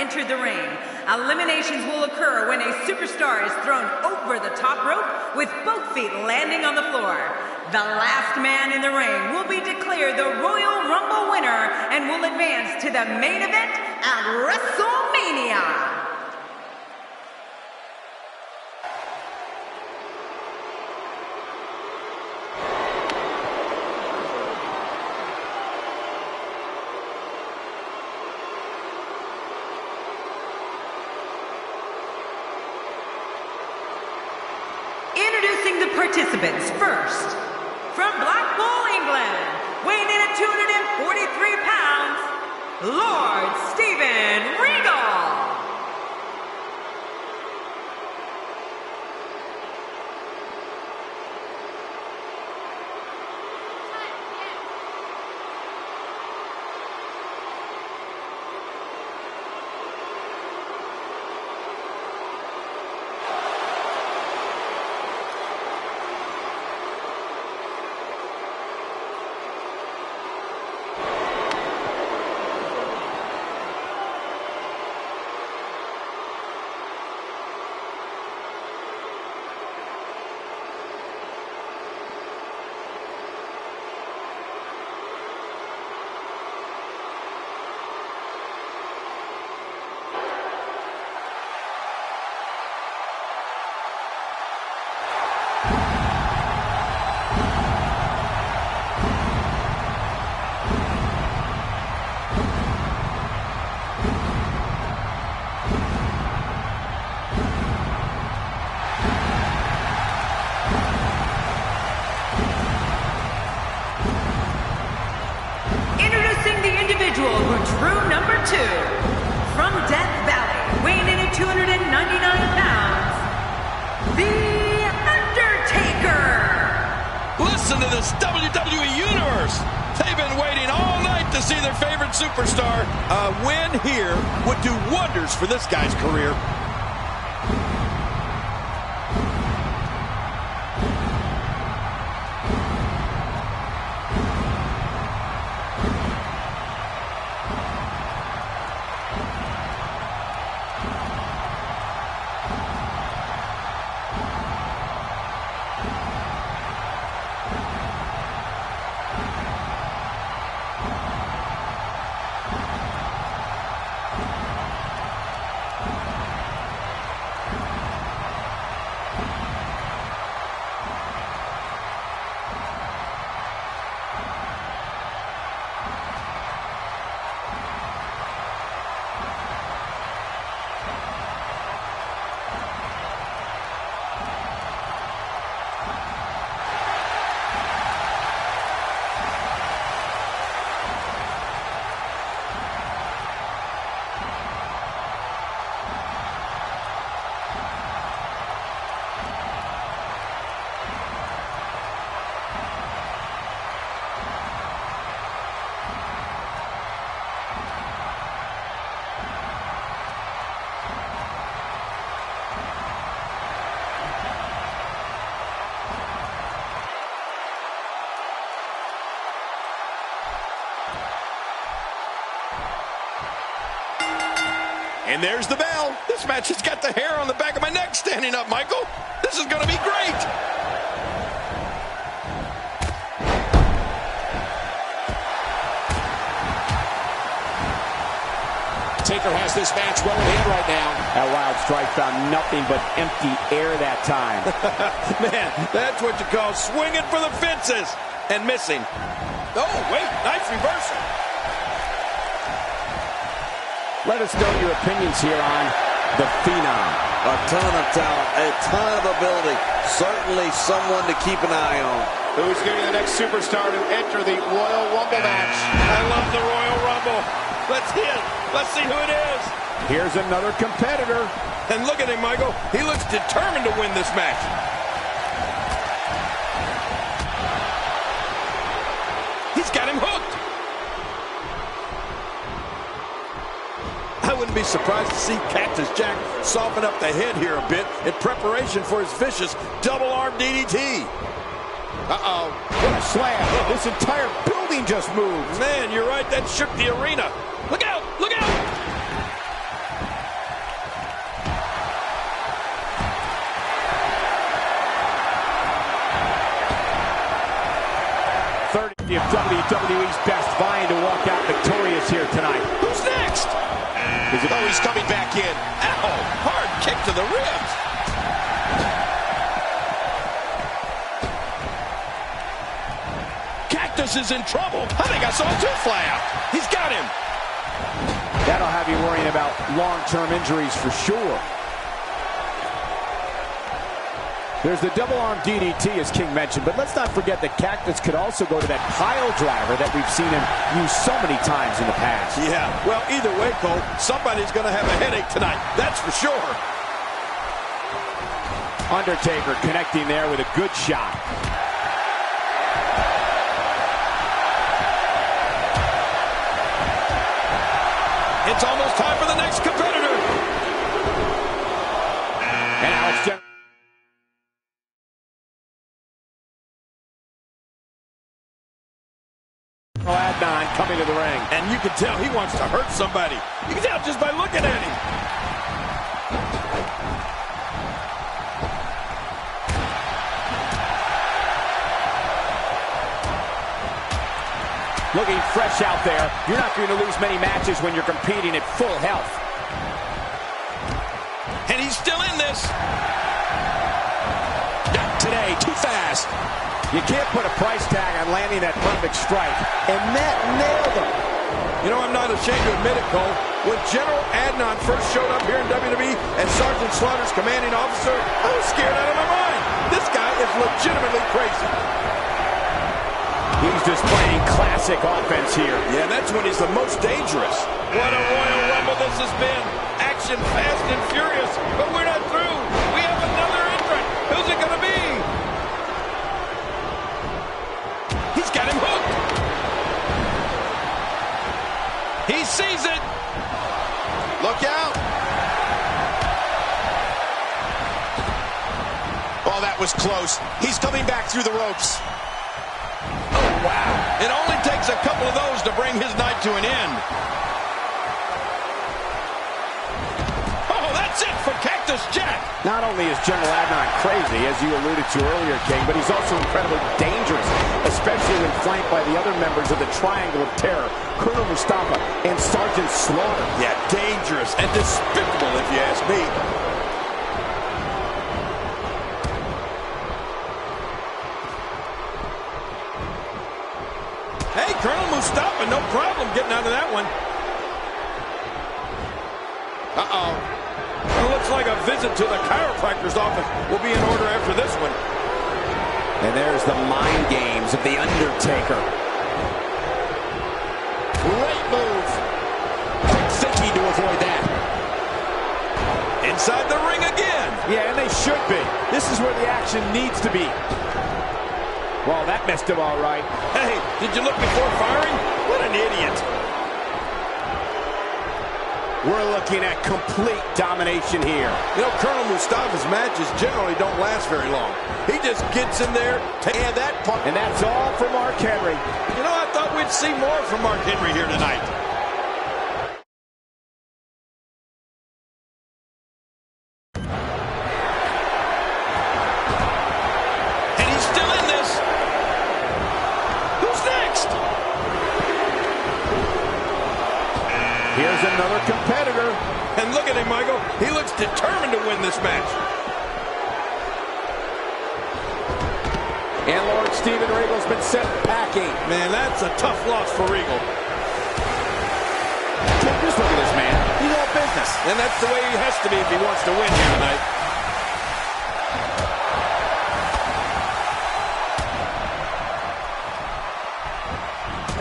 entered the ring. Eliminations will occur when a superstar is thrown over the top rope with both feet landing on the floor. The last man in the ring will be declared the Royal Rumble winner and will advance to the main event at WrestleMania. Introducing the participants first. From Blackpool, England, weighing in at 243 pounds, Lord Steven Regal. From Death Valley, weighing in at 299 pounds, The Undertaker! Listen to this WWE Universe! They've been waiting all night to see their favorite superstar. A win here would do wonders for this guy's career. And there's the bell. This match has got the hair on the back of my neck standing up, Michael. This is going to be great. Taker has this match well in hand right now. That wild strike found nothing but empty air that time. Man, that's what you call swinging for the fences and missing. Oh, wait, nice reversal. Let us know your opinions here on the Phenom. A ton of talent, a ton of ability. Certainly someone to keep an eye on. Who's going to be the next superstar to enter the Royal Rumble match? I love the Royal Rumble. Let's hit. Let's see who it is. Here's another competitor. And look at him, Michael. He looks determined to win this match. He's got him hooked. I wouldn't be surprised to see Cactus Jack soften up the head here a bit in preparation for his vicious double-arm DDT. Uh-oh. What a slam. This entire building just moved. Man, you're right. That shook the arena. Look out! Look out! Of WWE's best, vying to walk out victorious here tonight. Who's next? Oh, he's coming back in. Ow! Hard kick to the ribs. Cactus is in trouble. I think I saw two fly out. He's got him. That'll have you worrying about long-term injuries for sure. There's the double arm DDT, as King mentioned, but let's not forget that Cactus could also go to that pile driver that we've seen him use so many times in the past. Yeah, well, either way, Cole, somebody's going to have a headache tonight. That's for sure. Undertaker connecting there with a good shot. It's almost time for the next competitor. And Alex Jenner. Adnan coming to the ring. And you can tell he wants to hurt somebody. You can tell just by looking at him. Looking fresh out there. You're not going to lose many matches when you're competing at full health. And he's still in this. Not today, too fast. You can't put a price tag on landing that perfect strike. And that nailed him. You know, I'm not ashamed to admit it, Cole. When General Adnan first showed up here in WWE as Sergeant Slaughter's commanding officer, I was scared out of my mind. This guy is legitimately crazy. He's displaying classic offense here. Yeah, that's when he's the most dangerous. What a Royal Rumble this has been. Action fast and furious, but we're not through. We have another entrant. Who's it going to be? He's got him hooked. He sees it. Look out. Oh, that was close. He's coming back through the ropes. Oh, wow. It only takes a couple of those to bring his night to an end. Oh, that's it for Cactus Jack. Not only is General Adnan crazy, as you alluded to earlier, King, but he's also incredibly dangerous, especially when flanked by the other members of the Triangle of Terror, Colonel Mustafa and Sergeant Slaughter. Yeah, dangerous and despicable, if you ask me. Hey, Colonel Mustafa, no problem getting out of that one. Uh-oh. Well, looks like a visit to the chiropractor's office will be in order after this one. And there's the mind games of The Undertaker. Great move. Quick thinking to avoid that. Inside the ring again. Yeah, and they should be. This is where the action needs to be. Well, that messed him all right. Hey, did you look before firing? What an idiot. We're looking at complete domination here. You know, Colonel Mustafa's matches generally don't last very long. He just gets in there, and that part. And that's all for Mark Henry. You know, I thought we'd see more from Mark Henry here tonight. And he's still in this. Who's next? Here's another competitor. And look at him, Michael. He looks determined to win this match. And Lord Steven Regal's been sent packing. Man, that's a tough loss for Regal. Just look at this man. He's all business. And that's the way he has to be if he wants to win here tonight.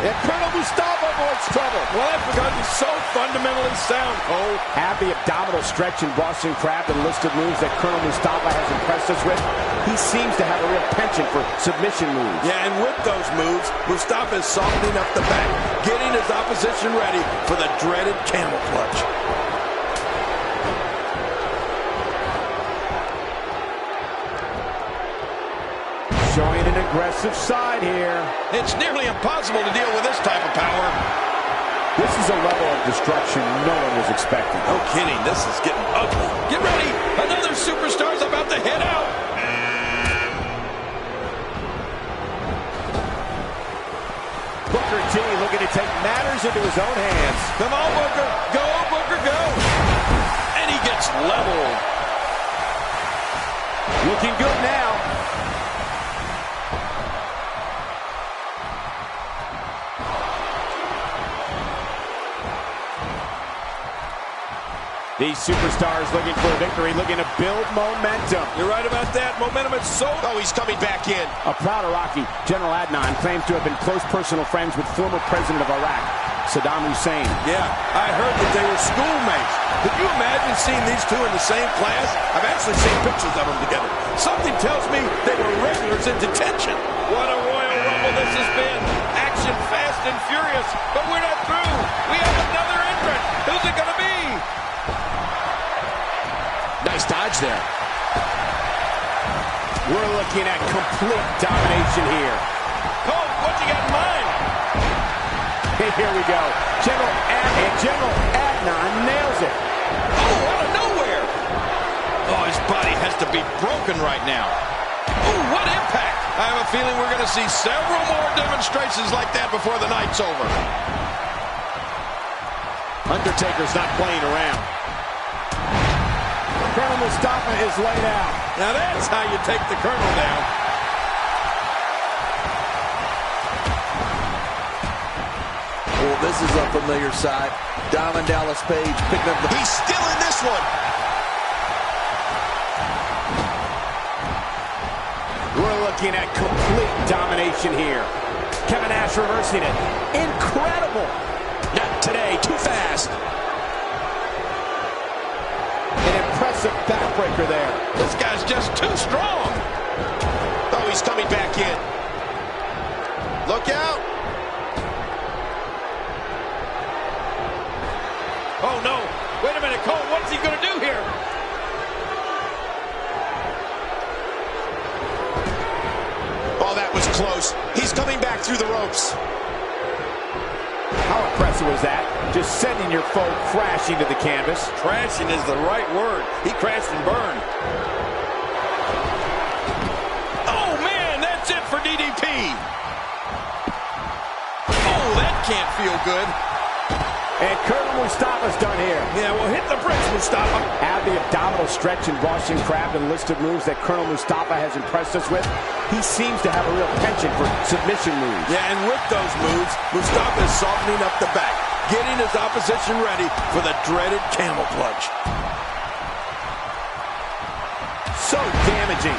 And Colonel Mustafa avoids trouble. Well, that's because he's so fundamentally sound, Cole. Have the abdominal stretch in Boston Crab, the list of moves that Colonel Mustafa has impressed us with. He seems to have a real penchant for submission moves. Yeah, and with those moves, Mustafa is softening up the back, getting his opposition ready for the dreaded camel clutch. Showing an aggressive side here. It's nearly impossible to deal with this type of power. This is a level of destruction no one was expecting. No kidding, this is getting ugly. Get ready, another superstar's about to head out. to take matters into his own hands. Come on, Booker. Go, Booker, go. And he gets leveled. Looking good now. These superstars looking for a victory, looking to build momentum. You're right about that. Momentum is so... Oh, he's coming back in. A proud Iraqi, General Adnan, claims to have been close personal friends with former president of Iraq, Saddam Hussein. Yeah, I heard that they were schoolmates. Could you imagine seeing these two in the same class? I've actually seen pictures of them together. Something tells me they were regulars in detention. What a Royal Rumble this has been. Action fast and furious, but we're not through. We have another entrant. Who's it going to be? Nice dodge there. We're looking at complete domination here. Cole, what you got in mind? Hey, here we go. General Adnan nails it. Oh, out of nowhere. Oh, his body has to be broken right now. Oh, what impact. I have a feeling we're going to see several more demonstrations like that before the night's over. Undertaker's not playing around. Colonel Mustafa is laid out. Now that's how you take the Colonel down. Well, this is a familiar sight. Diamond Dallas Page picking up the... He's still in this one. We're looking at complete domination here. Kevin Nash reversing it. Incredible. Not today. Too fast. An impressive backbreaker there. This guy's just too strong. Oh, he's coming back in. Look out. Oh, no. Wait a minute, Cole. What's he going to do here? Oh, that was close. He's coming back through the ropes. How impressive was that? Just sending your foe crashing to the canvas. Crashing is the right word. He crashed and burned. Oh, man, that's it for DDP. Oh, that can't feel good. And Colonel Mustafa's done here. Yeah, well, hit the bricks, Mustafa. Add the abdominal stretch and Boston Crab to the list of moves that Colonel Mustafa has impressed us with. He seems to have a real penchant for submission moves. Yeah, and with those moves, Mustafa is softening up the back, getting his opposition ready for the dreaded camel clutch. So damaging.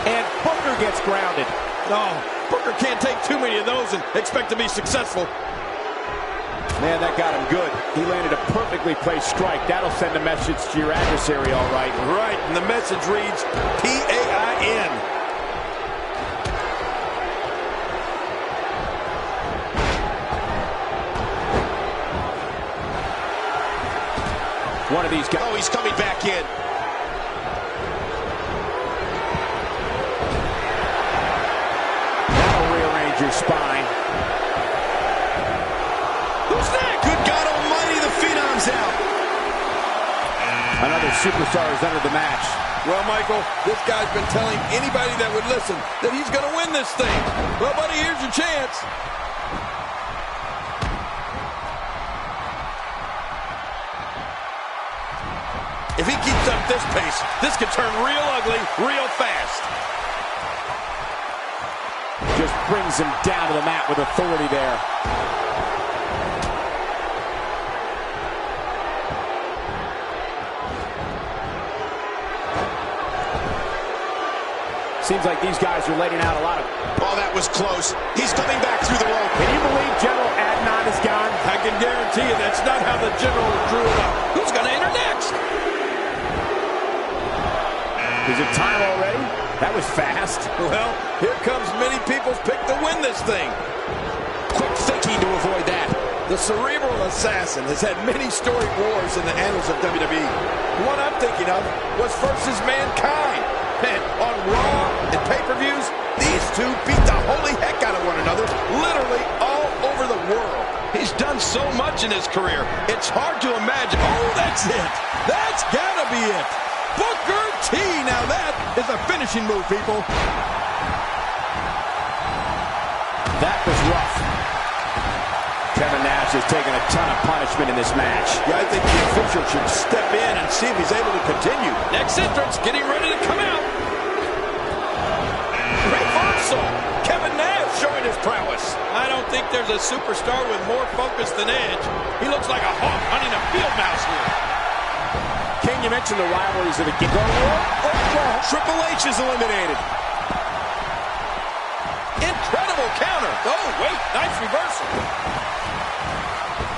And Booker gets grounded. Oh, Booker can't take too many of those and expect to be successful. Man, that got him good. He landed a perfectly placed strike. That'll send a message to your adversary, all right. Right, and the message reads, P-A-I-N. One of these guys. Oh, he's coming back in. That'll rearrange your spine. Who's that? Good God almighty, the Phenom's out. Another superstar has entered the match. Well, Michael, this guy's been telling anybody that would listen that he's going to win this thing. Well, buddy, here's your chance. If he keeps up this pace, this could turn real ugly real fast. Just brings him down to the mat with authority there. Seems like these guys are letting out a lot of... Oh, that was close. He's coming back through the rope. Can you believe General Adnan is gone? I can guarantee you that's not how the general drew it up. Who's going to enter next? Is it time already? That was fast. Well, here comes many people's pick to win this thing. Quick thinking to avoid that. The cerebral assassin has had many storied wars in the annals of WWE. One I'm thinking of was versus Mankind. Man, on Raw and pay-per-views, these two beat the holy heck out of one another, literally all over the world. He's done so much in his career, it's hard to imagine. Oh, that's it. That's gotta be it. Booker T. Now that is a finishing move, people. That was rough. Kevin Nash has taken a ton of punishment in this match. Yeah, I think the official should step in and see if he's able to continue. Next entrance, getting ready to come out. Reversal. Kevin Nash showing his prowess. I don't think there's a superstar with more focus than Edge. He looks like a hawk hunting a field mouse here. King, you mentioned the rivalries of the game. Triple H is eliminated. Incredible counter. Oh, wait, nice reversal.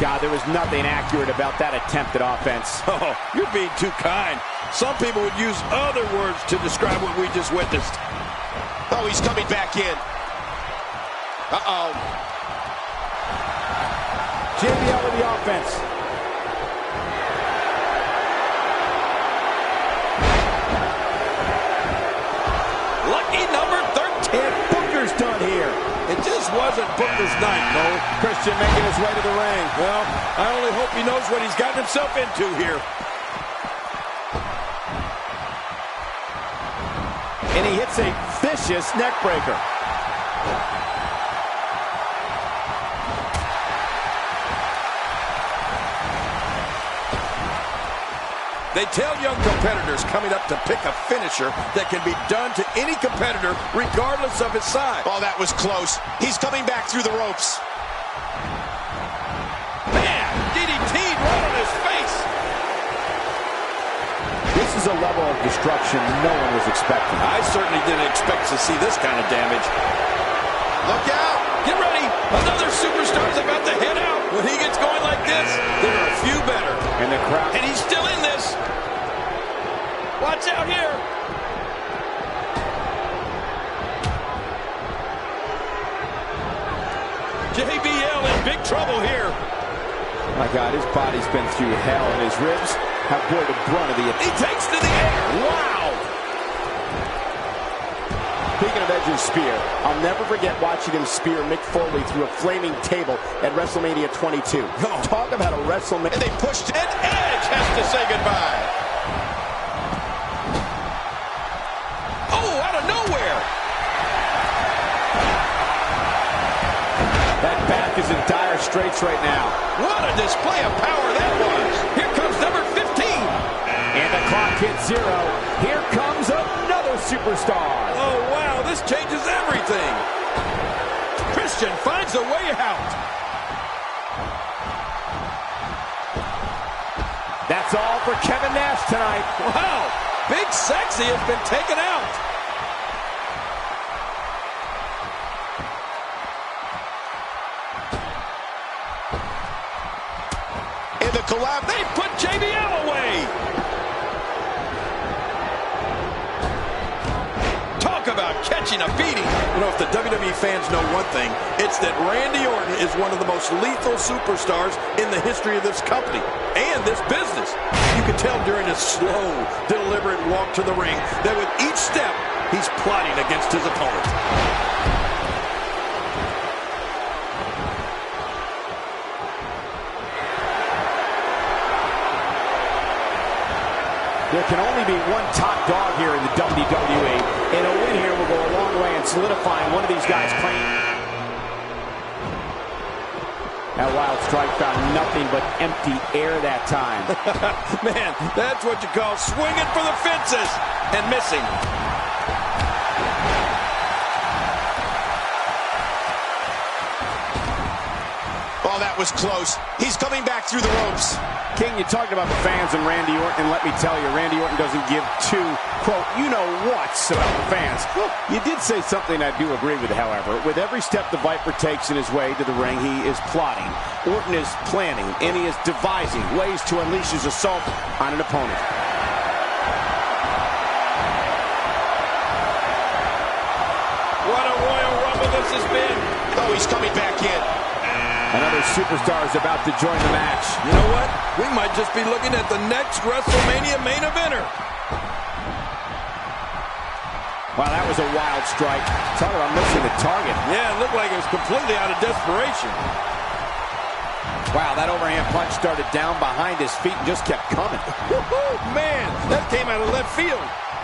God, there was nothing accurate about that attempt at offense. Oh, you're being too kind. Some people would use other words to describe what we just witnessed. Oh, he's coming back in. Uh-oh. JBL with the offense. Lucky number 13. And Booker's done here. It just wasn't Booker's night, Cole. Christian making his way to the ring. Well, I only hope he knows what he's gotten himself into here. And he hits a vicious neck breaker. They tell young competitors coming up to pick a finisher that can be done to any competitor regardless of his size. Oh, that was close. He's coming back through the ropes. Man, DDT'd right on his face. This is a level of destruction no one was expecting. I certainly didn't expect to see this kind of damage. Look out. Get ready. Another superstar's about to head out. When he gets going like this, there are a few better. And the crowd. And he's still in this. Watch out here. JBL in big trouble here. My God, his body's been through hell, and his ribs have bore the brunt of the attack. He takes to the air. Wow! Speaking of Edge's spear, I'll never forget watching him spear Mick Foley through a flaming table at WrestleMania 22. Oh. Talk about a WrestleMania. And they pushed it. And Edge has to say goodbye. Oh, out of nowhere. That back is in dire straits right now. What a display of power that was. Here comes number 15. And the clock hits 0. Here comes another superstar. Oh, wow, this changes everything. Christian finds a way out. That's all for Kevin Nash tonight. Wow, Big Sexy has been taken out. In the collapse. They put JBL away. Talk about catching a beating. You know, if the WWE fans know one thing, it's that Randy Orton is one of the most lethal superstars in the history of this company and this business. You can tell during his slow, deliberate walk to the ring that with each step, he's plotting against his opponent. There can only be one top dog here in the WWE, and a win here will go a long way in solidifying one of these guys' claim. That wild strike found nothing but empty air that time. Man, that's what you call swinging for the fences and missing. Oh, that was close. He's coming back through the ropes. King, you talked about the fans and Randy Orton, and let me tell you, Randy Orton doesn't give two, quote, you-know-whats about the fans. You did say something I do agree with, however. With every step the Viper takes in his way to the ring, he is plotting. Orton is planning, and he is devising ways to unleash his assault on an opponent. What a Royal Rumble this has been. Oh, he's coming back in. Another superstar is about to join the match. You know what? We might just be looking at the next WrestleMania main eventer. Wow, that was a wild strike. Talk about missing the target. Yeah, it looked like it was completely out of desperation. Wow, that overhand punch started down behind his feet and just kept coming. Woohoo, man, that came out of left field.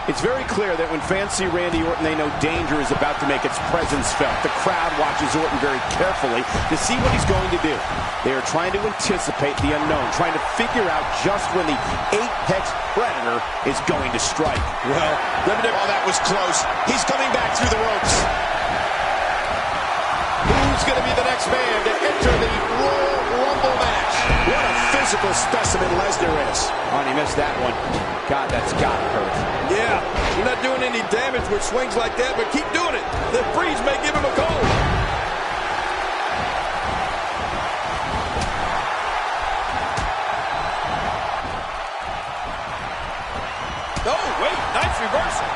It's very clear that when fans see Randy Orton, they know danger is about to make its presence felt. The crowd watches Orton very carefully to see what he's going to do. They are trying to anticipate the unknown, trying to figure out just when the apex predator is going to strike. Well, oh, that was close. He's coming back through the ropes. Who's going to be the next man to enter the Royal Rumble match? What a physical specimen Lesnar is. Oh, and he missed that one. God, that's got to hurt. Yeah, you're not doing any damage with swings like that, but keep doing it. The freeze may give him a cold. Oh, wait, nice reversal.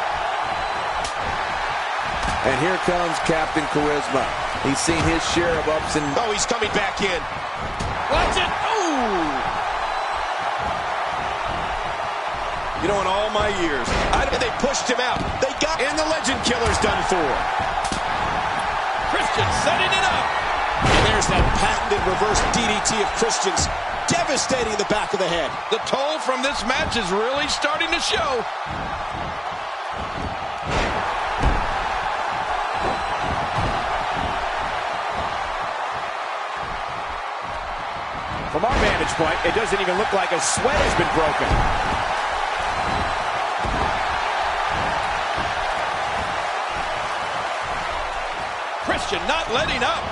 And here comes Captain Charisma. He's seen his share of ups and... Oh, he's coming back in. Watch it. Oh! You know, in all my years, They pushed him out. They got... And the Legend Killer's done for. Christian setting it up. And there's that patented reverse DDT of Christian's, devastating the back of the head. The toll from this match is really starting to show. From our vantage point, it doesn't even look like a sweat has been broken. Christian not letting up.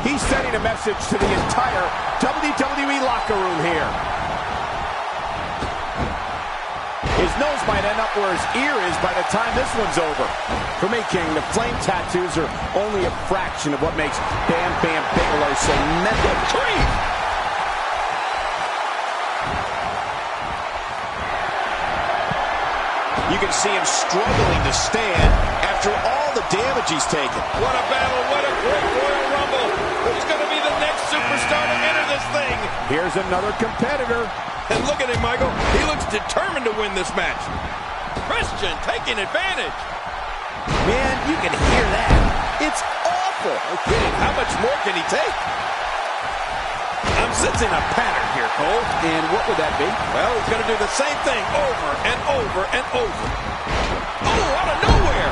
He's sending a message to the entire WWE locker room here. His nose might end up where his ear is by the time this one's over. For me, King, the flame tattoos are only a fraction of what makes Bam Bam Bigelow so mental. Three. You can see him struggling to stand after all the damage he's taken. What a battle, what a great Royal Rumble. Who's going to be the next superstar to enter this thing? Here's another competitor. And look at him, Michael. He looks determined to win this match. Christian taking advantage. Man, you can hear that. It's awful. Okay, how much more can he take? I'm sensing a pattern here, Cole. And what would that be? Well, he's going to do the same thing over and over and over. Oh, out of nowhere.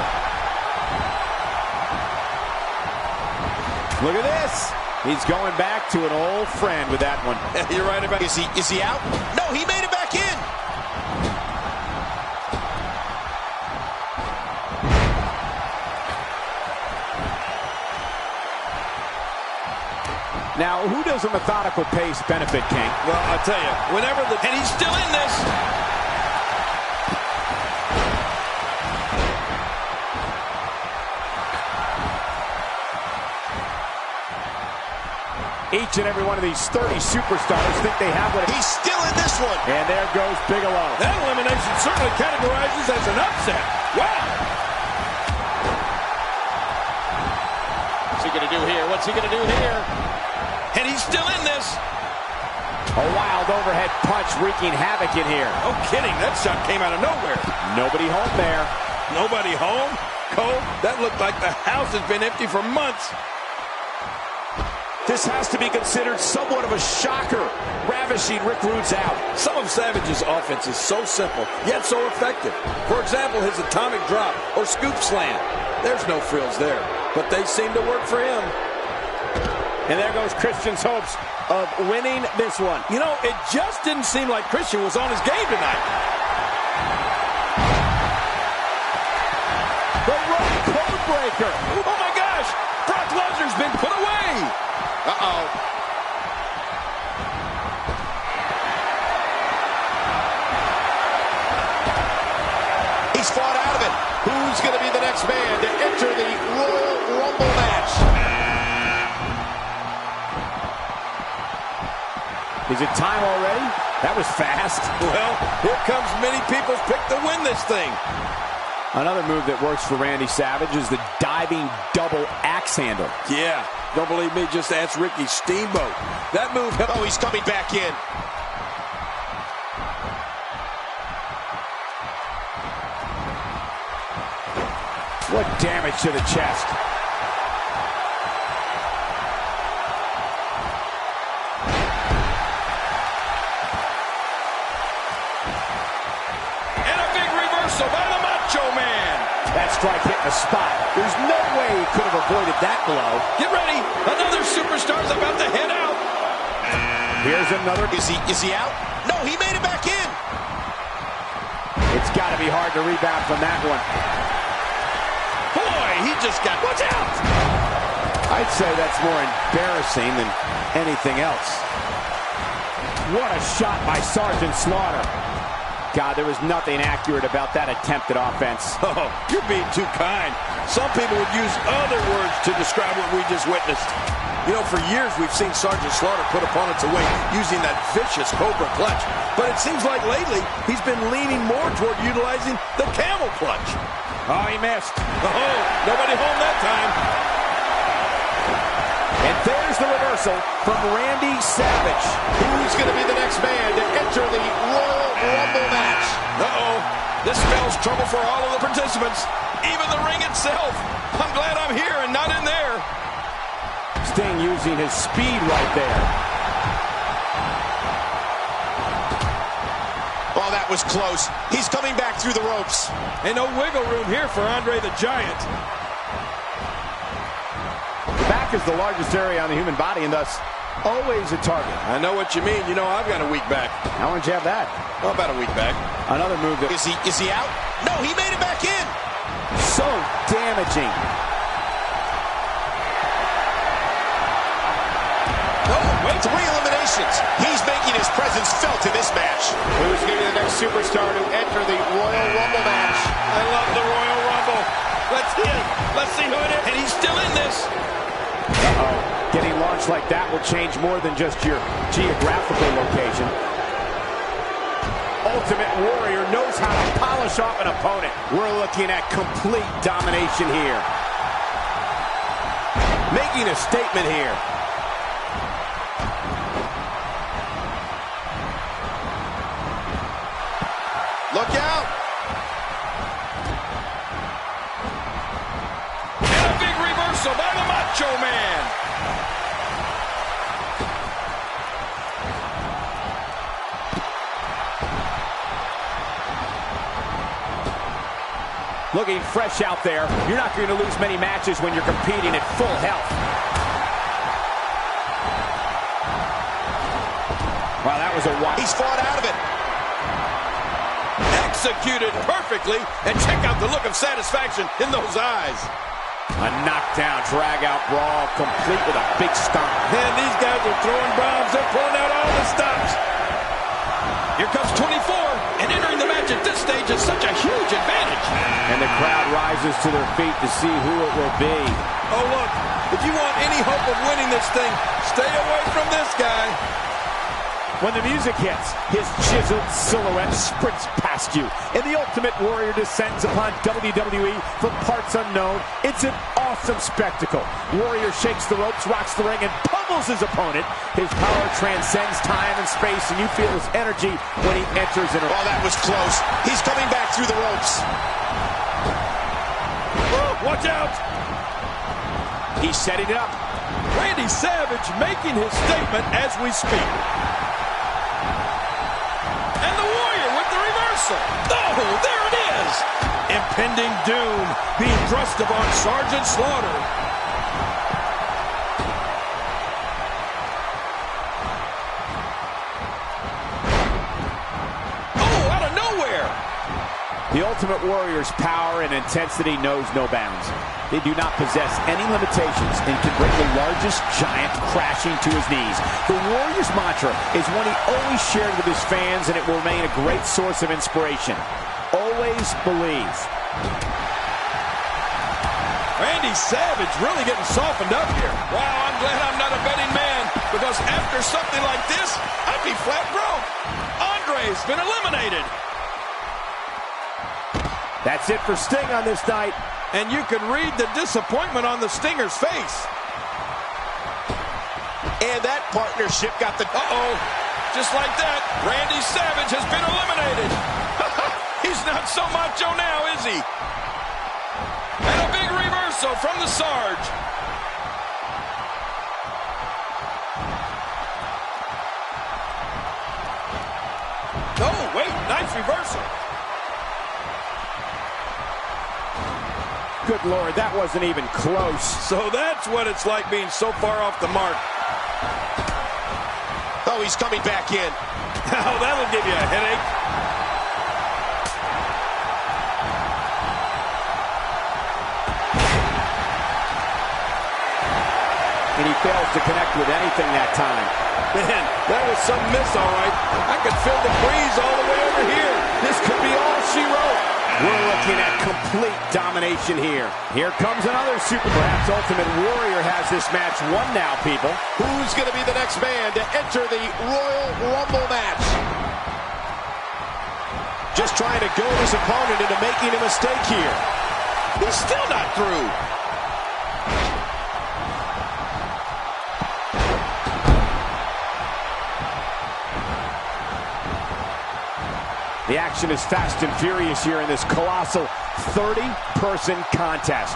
Look at this. He's going back to an old friend with that one. You're right about it. Is he out? No, he made it back in. Now, who does a methodical pace benefit, King? Well, I'll tell you, and he's still in this. Each and every one of these 30 superstars think they have what... He's still in this one. And there goes Bigelow. That elimination certainly categorizes as an upset. Wow. What's he going to do here? What's he going to do here? And he's still in this. A wild overhead punch wreaking havoc in here. No kidding, that shot came out of nowhere. Nobody home there. Nobody home? Cole, that looked like the house has been empty for months. This has to be considered somewhat of a shocker, ravishing Rick Rude's out. Some of Savage's offense is so simple, yet so effective. For example, his atomic drop or scoop slam. There's no frills there, but they seem to work for him. And there goes Christian's hopes of winning this one. You know, it just didn't seem like Christian was on his game tonight. The rope code breaker. Oh my gosh, Brock Lesnar's been put away. Uh-oh. He's fought out of it. Who's going to be the next man to enter the Royal Rumble match? Is it time already? That was fast. Well, here comes many people's pick to win this thing. Another move that works for Randy Savage is the diving double axe handle. Yeah, don't believe me, just ask Ricky Steamboat. That move helped. Oh, he's coming back in. What damage to the chest. And a big reversal. like hitting the spot. There's no way he could have avoided that blow. Get ready. Another superstar's about to head out. Here's another. Is he out? No, he made it back in. It's got to be hard to rebound from that one. Boy, he just got... Watch out! I'd say that's more embarrassing than anything else. What a shot by Sergeant Slaughter. God, there was nothing accurate about that attempted offense. Oh, you're being too kind. Some people would use other words to describe what we just witnessed. You know, for years we've seen Sergeant Slaughter put opponents away using that vicious Cobra clutch. But it seems like lately he's been leaning more toward utilizing the camel clutch. Oh, he missed. Oh, nobody home that time. And there's the reversal from Randy Savage. Who's going to be the next man to enter the Royal Rumble match? Uh-oh. This spells trouble for all of the participants. Even the ring itself. I'm glad I'm here and not in there. Sting using his speed right there. Oh, that was close. He's coming back through the ropes. Ain't no wiggle room here for Andre the Giant. The back is the largest area on the human body and thus always a target. I know what you mean. You know I've got a weak back. How long did you have that? Oh, about a week back. Another move that... Is he out? No, he made it back in. So damaging. Oh, wait, 3 eliminations. He's making his presence felt in this match. Who's going to be the next superstar to enter the Royal Rumble match? I love the Royal Rumble. Let's see it. Let's see who it is. And he's still in this. Uh-oh. Getting launched like that will change more than just your geographical location. Ultimate Warrior knows how to polish off an opponent. We're looking at complete domination here. Making a statement here. Look out. And a big reversal by the Macho Man. Looking fresh out there. You're not going to lose many matches when you're competing at full health. Wow, that was a wild... He's fought out of it. Executed perfectly, and check out the look of satisfaction in those eyes. A knockdown, drag-out brawl, complete with a big stomp. And these guys are throwing bombs. They're pulling out all the stops. Here comes 24, and entering the match at this stage is such a huge advantage. And the crowd rises to their feet to see who it will be. Oh, look, if you want any hope of winning this thing, stay away from this guy. When the music hits, his chiseled silhouette sprints past you, and the Ultimate Warrior descends upon WWE from parts unknown. It's an awesome spectacle. Warrior shakes the ropes, rocks the ring, and pummels his opponent. His power transcends time and space, and you feel his energy when he enters in a... Oh, that was close. He's coming back through the ropes. Watch out! He's setting it up. Randy Savage making his statement as we speak. And the Warrior with the reversal. Oh, there it is. Impending doom being thrust upon Sergeant Slaughter. Oh, out of nowhere. The Ultimate Warrior's power and intensity knows no bounds. They do not possess any limitations and can bring the largest giant crashing to his knees. The Warrior's mantra is one he always shared with his fans, and it will remain a great source of inspiration. Always believe. Randy Savage really getting softened up here. Wow, I'm glad I'm not a betting man, because after something like this, I'd be flat broke. Andre's been eliminated. That's it for Sting on this night. And you can read the disappointment on the Stinger's face. And that partnership got the... Uh-oh. Just like that, Randy Savage has been eliminated. He's not so macho now, is he? And a big reversal from the Sarge. Oh, wait, nice reversal. Good Lord, that wasn't even close. So that's what it's like being so far off the mark. Oh, he's coming back in. Oh, that'll give you a headache. And he fails to connect with anything that time. Man, that was some miss, all right. I could feel the breeze all the way over here. This could be all she wrote. We're looking at complete domination here. Here comes another super. Perhaps Ultimate Warrior has this match won now, people. Who's going to be the next man to enter the Royal Rumble match? Just trying to goad his opponent into making a mistake here. He's still not through. The action is fast and furious here in this colossal 30-person contest.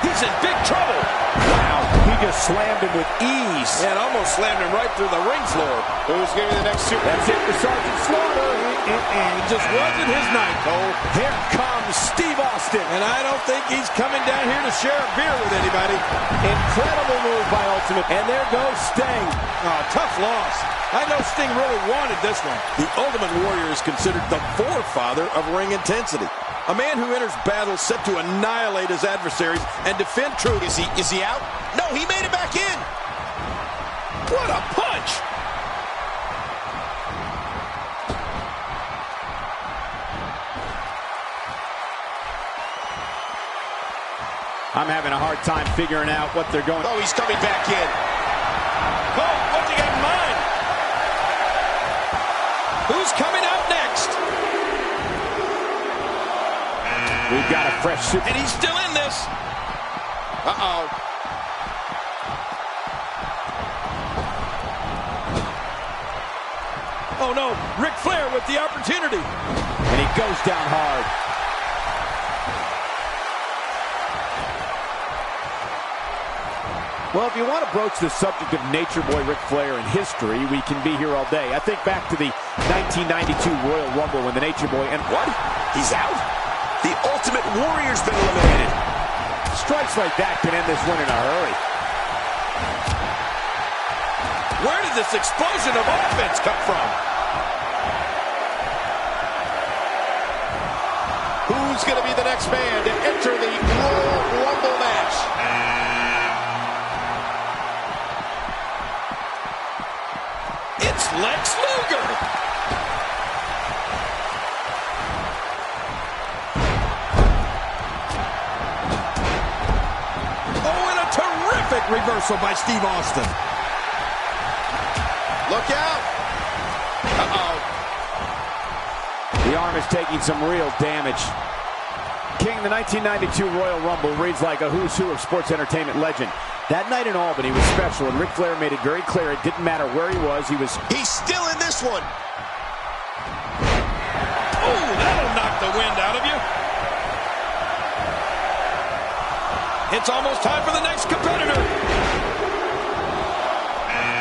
He's in big trouble. Wow, he just slammed him with ease. And almost slammed him right through the ring floor. Who's going to be the next super? That's it for Sergeant Slaughter. It just wasn't his night, Cole. Here comes Steve Austin. And I don't think he's coming down here to share a beer with anybody. Incredible move by Ultimate. And there goes Sting. Oh, tough loss. I know Sting really wanted this one. The Ultimate Warrior is considered the forefather of ring intensity. A man who enters battle set to annihilate his adversaries and defend truth. Is he out? No, he made it back in. What a punch! I'm having a hard time figuring out what they're going. Oh, he's coming back in. Cole, what's he got in mind? Who's coming out next? We've got a fresh super. And he's still in this. Uh-oh. Oh, no. Ric Flair with the opportunity. And he goes down hard. Well, if you want to broach the subject of Nature Boy Ric Flair and history, we can be here all day. I think back to the 1992 Royal Rumble when the Nature Boy and What? He's out? The Ultimate Warrior's been eliminated. strikes like that can end this one in a hurry. Where did this explosion of offense come from? Who's going to be the next man to enter the Royal Rumble match? It's Lex Luger. Oh, and a terrific reversal by Steve Austin. Look out. Uh-oh. The arm is taking some real damage. King, the 1992 Royal Rumble reads like a who's who of sports entertainment legend. That night in Albany was special, and Ric Flair made it very clear it didn't matter where he was. He's still in this one. Oh, that'll knock the wind out of you. It's almost time for the next competitor.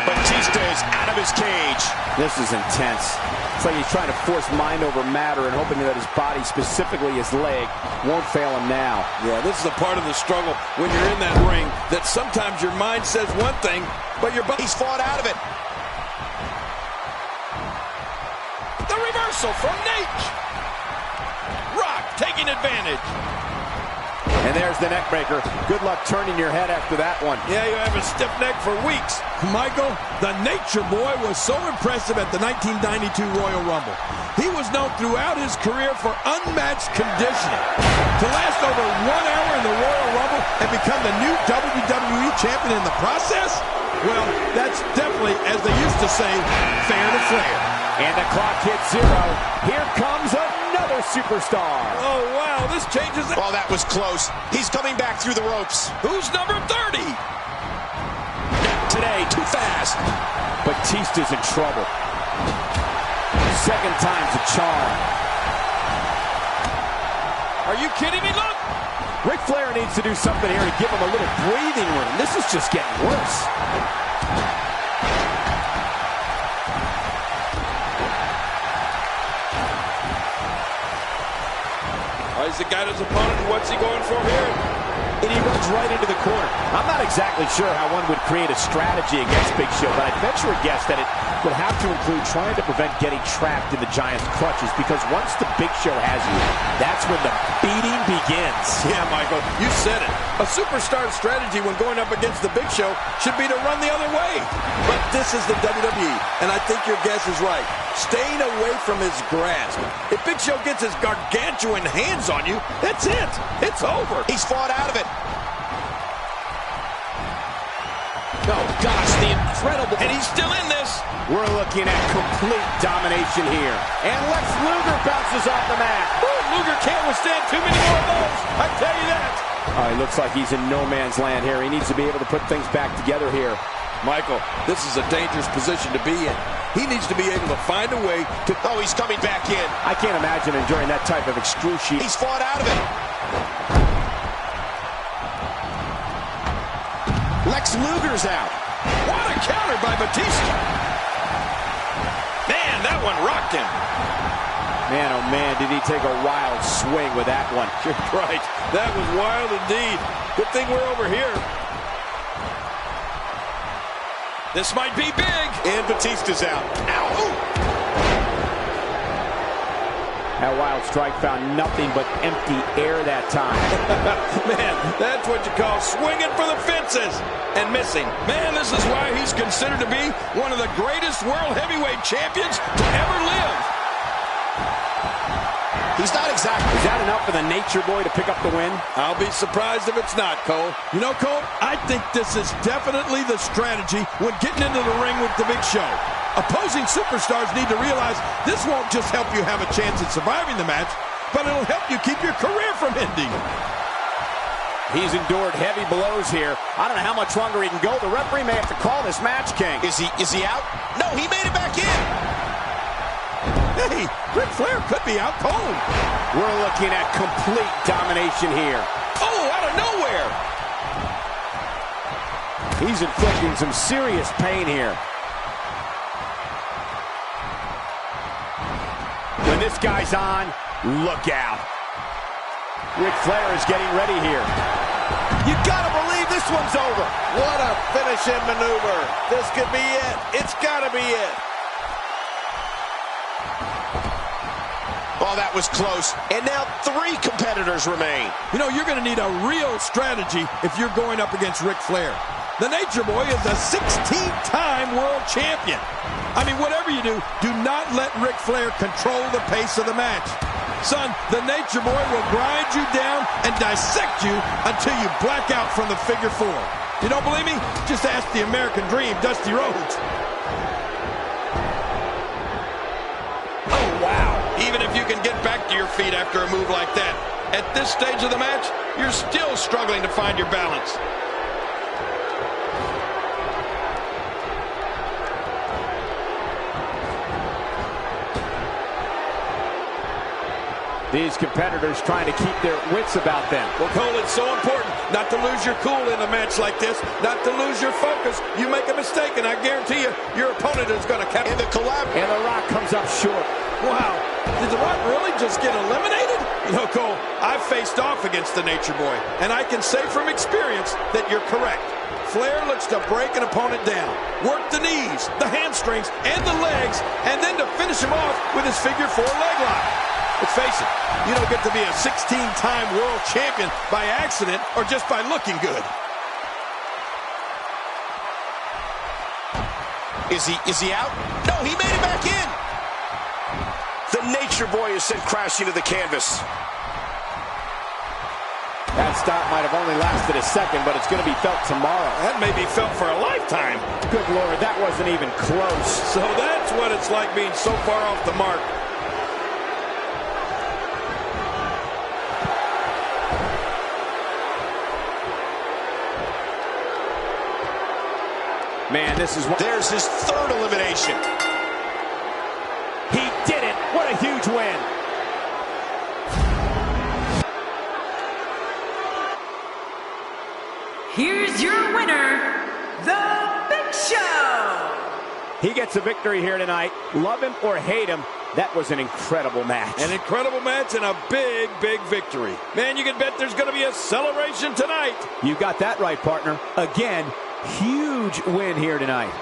Batista is out of his cage. This is intense. It's like he's trying to force mind over matter and hoping that his body, specifically his leg, won't fail him now. Yeah, this is a part of the struggle when you're in that ring, that sometimes your mind says one thing, but your body's fought out of it. The reversal from Nate. Rock taking advantage. And there's the neck breaker. Good luck turning your head after that one. Yeah, you have a stiff neck for weeks. Michael, the Nature Boy was so impressive at the 1992 Royal Rumble. He was known throughout his career for unmatched conditioning. To last over 1 hour in the Royal Rumble and become the new WWE champion in the process? Well, that's definitely, as they used to say, fair to Flair. And the clock hits 0. Here comes another superstar. Oh, wow, this changes it. Oh, that was close. He's coming back through the ropes. Who's number 30? Today, too fast. Batista's in trouble. Second time's a charm. Are you kidding me? Look! Ric Flair needs to do something here to give him a little breathing room. This is just getting worse. Has he got his opponent? What's he going for here? And he runs right into the corner. I'm not exactly sure how one would create a strategy against Big Show, but I'd venture a guess that it would have to include trying to prevent getting trapped in the Giant's clutches, because once the Big Show has you, that's when the beating begins. Yeah, Michael, you said it. A superstar's strategy when going up against the Big Show should be to run the other way. But this is the WWE, and I think your guess is right. Staying away from his grasp. If Big Show gets his gargantuan hands on you, that's it. It's over. He's fought out of it. Oh, gosh, the incredible... And he's still in this. We're looking at complete domination here. And Lex Luger bounces off the mat. Ooh, Luger can't withstand too many more of those. I tell you that. He looks like he's in no man's land here. He needs to be able to put things back together here. Michael, this is a dangerous position to be in. He needs to be able to find a way to... Oh, he's coming back in. I can't imagine enduring that type of excruciating... He's fought out of it. Lex Luger's out. What a counter by Batista. Man, that one rocked him. Man, oh man, did he take a wild swing with that one. You're right. That was wild indeed. Good thing we're over here. This might be big. And Batista's out. Ow! Ooh. That wild strike found nothing but empty air that time. Man, that's what you call swinging for the fences and missing. Man, this is why he's considered to be one of the greatest world heavyweight champions to ever live. He's not exactly... Is that enough for the Nature Boy to pick up the win? I'll be surprised if it's not, Cole. You know, Cole, I think this is definitely the strategy when getting into the ring with the Big Show. Opposing superstars need to realize this won't just help you have a chance at surviving the match, but it'll help you keep your career from ending. He's endured heavy blows here. I don't know how much longer he can go. The referee may have to call this match, King. Is he out? No, he made it back in. Hey, Ric Flair could be out cold. We're looking at complete domination here. Oh, out of nowhere. He's inflicting some serious pain here. When this guy's on, look out. Ric Flair is getting ready here. You gotta believe this one's over. What a finishing maneuver. This could be it. It's gotta be it. Oh, that was close. And now 3 competitors remain. You know, you're going to need a real strategy if you're going up against Ric Flair. The Nature Boy is a 16-time world champion. I mean, whatever you do, do not let Ric Flair control the pace of the match. Son, the Nature Boy will grind you down and dissect you until you black out from the figure 4. You don't believe me? Just ask the American Dream, Dusty Rhodes. Oh, wow. Even if you can get back to your feet after a move like that, at this stage of the match, you're still struggling to find your balance. These competitors trying to keep their wits about them. Well, Cole, it's so important not to lose your cool in a match like this, not to lose your focus. You make a mistake, and I guarantee you, your opponent is going to cap. And the collab. And The Rock comes up short. Wow. Did The Rock really just get eliminated? You know, Cole, I've faced off against the Nature Boy, and I can say from experience that you're correct. Flair looks to break an opponent down, work the knees, the hamstrings, and the legs, and then to finish him off with his figure 4 leg lock. Let's face it, you don't get to be a 16-time world champion by accident or just by looking good. Is he out? No, he made it back in. The Nature Boy is sent crashing to the canvas. That stop might have only lasted a second, but it's going to be felt tomorrow. That may be felt for a lifetime. Good Lord, that wasn't even close. So that's what it's like being so far off the mark. Man, this is what... There's his 3rd elimination. He did it. What a huge win. Here's your winner, The Big Show. He gets a victory here tonight. Love him or hate him, That was an incredible match. An incredible match and a big, big victory. Man, you can bet there's going to be a celebration tonight. You got that right, partner. Again, huge win here tonight.